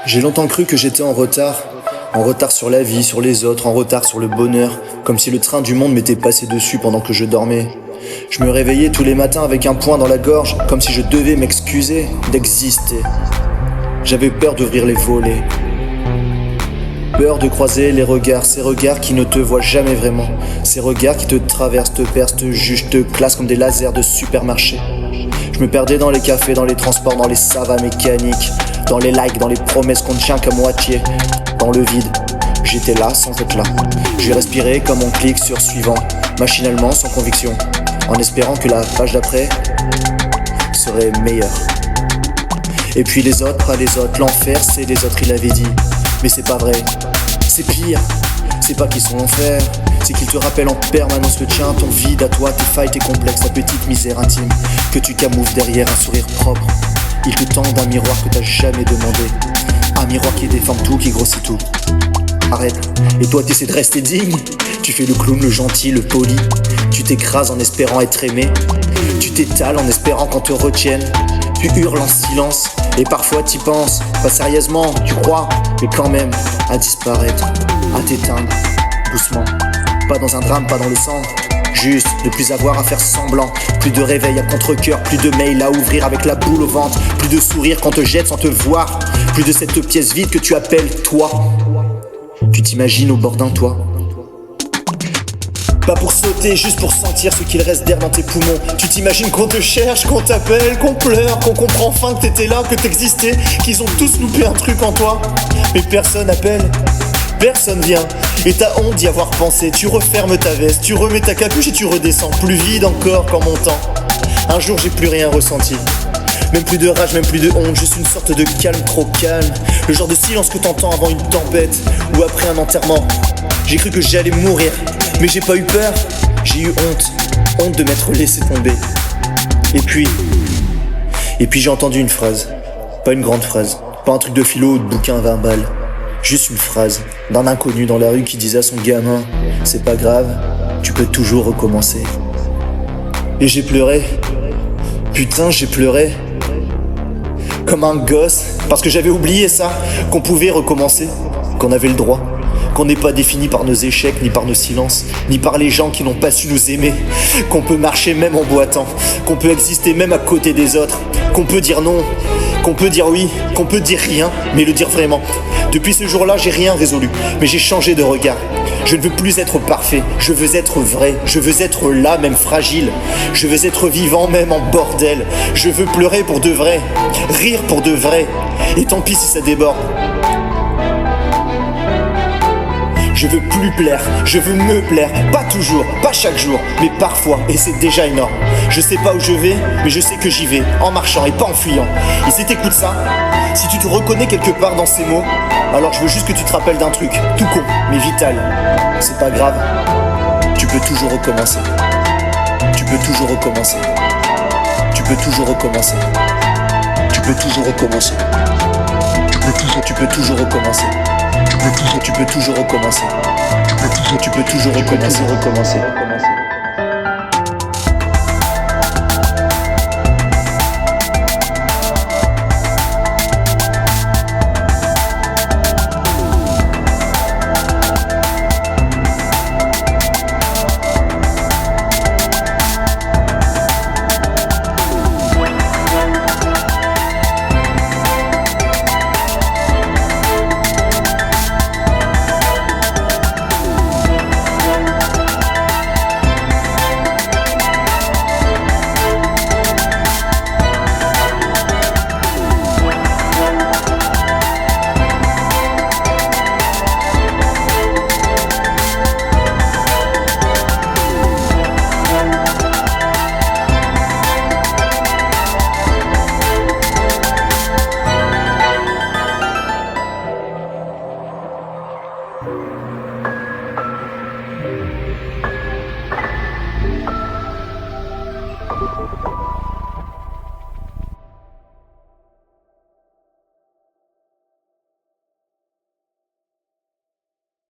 J'ai longtemps cru que j'étais en retard sur la vie, sur les autres, en retard sur le bonheur, comme si le train du monde m'était passé dessus pendant que je dormais. Je me réveillais tous les matins avec un poing dans la gorge, comme si je devais m'excuser d'exister. J'avais peur d'ouvrir les volets, peur de croiser les regards, ces regards qui ne te voient jamais vraiment, ces regards qui te traversent, te percent, te jugent, te classent comme des lasers de supermarché. Je me perdais dans les cafés, dans les transports, dans les savas mécaniques, dans les likes, dans les promesses qu'on ne tient qu'à moitié, dans le vide. J'étais là sans être là. Je respirais comme on clique sur suivant, machinalement, sans conviction, en espérant que la page d'après serait meilleure. Et puis les autres, pas les autres, l'enfer c'est les autres, il avait dit. Mais c'est pas vrai, c'est pire. C'est pas qu'ils sont l'enfer, c'est qu'ils te rappellent en permanence le tien, ton vide à toi, tes failles, tes complexes, ta petite misère intime que tu camoufles derrière un sourire propre. Ils te tendent un miroir que t'as jamais demandé, un miroir qui déforme tout, qui grossit tout. Arrête, et toi t'essaies de rester digne. Tu fais le clown, le gentil, le poli. Tu t'écrases en espérant être aimé. Tu t'étales en espérant qu'on te retienne. Tu hurles en silence, et parfois t'y penses. Pas sérieusement, tu crois, mais quand même, à disparaître, à t'éteindre, doucement. Pas dans un drame, pas dans le sang. Juste ne plus avoir à faire semblant. Plus de réveil à contre-cœur, plus de mails à ouvrir avec la boule au ventre. Plus de sourire quand te jette sans te voir. Plus de cette pièce vide que tu appelles toi. Tu t'imagines au bord d'un toit. Pas pour sauter, juste pour sentir ce qu'il reste d'air dans tes poumons. Tu t'imagines qu'on te cherche, qu'on t'appelle, qu'on pleure, qu'on comprend enfin que t'étais là, que t'existais, qu'ils ont tous loupé un truc en toi. Mais personne appelle, personne vient. Et t'as honte d'y avoir pensé. Tu refermes ta veste, tu remets ta capuche et tu redescends. Plus vide encore qu'en montant. Un jour j'ai plus rien ressenti. Même plus de rage, même plus de honte, juste une sorte de calme trop calme. Le genre de silence que t'entends avant une tempête ou après un enterrement. J'ai cru que j'allais mourir, mais j'ai pas eu peur. J'ai eu honte de m'être laissé tomber. Et puis j'ai entendu une phrase. Pas une grande phrase, pas un truc de philo ou de bouquin 20 balles. Juste une phrase d'un inconnu dans la rue qui disait à son gamin: c'est pas grave, tu peux toujours recommencer. Et j'ai pleuré. Putain, j'ai pleuré. Comme un gosse, parce que j'avais oublié ça, qu'on pouvait recommencer, qu'on avait le droit, qu'on n'est pas défini par nos échecs, ni par nos silences, ni par les gens qui n'ont pas su nous aimer, qu'on peut marcher même en boitant, qu'on peut exister même à côté des autres, qu'on peut dire non, qu'on peut dire oui, qu'on peut dire rien, mais le dire vraiment. Depuis ce jour-là, j'ai rien résolu, mais j'ai changé de regard. Je ne veux plus être parfait, je veux être vrai, je veux être là, même fragile. Je veux être vivant, même en bordel. Je veux pleurer pour de vrai, rire pour de vrai. Et tant pis si ça déborde. Je veux plus plaire, je veux me plaire. Pas toujours, pas chaque jour, mais parfois, et c'est déjà énorme. Je sais pas où je vais, mais je sais que j'y vais, en marchant et pas en fuyant. Et si t'écoutes ça, si tu te reconnais quelque part dans ces mots, alors je veux juste que tu te rappelles d'un truc, tout con, mais vital. C'est pas grave, tu peux toujours recommencer. Tu peux toujours recommencer. Tu peux toujours recommencer. Tu peux toujours recommencer. Tu peux toujours recommencer. Tu peux toujours recommencer. Tu peux toujours recommencer.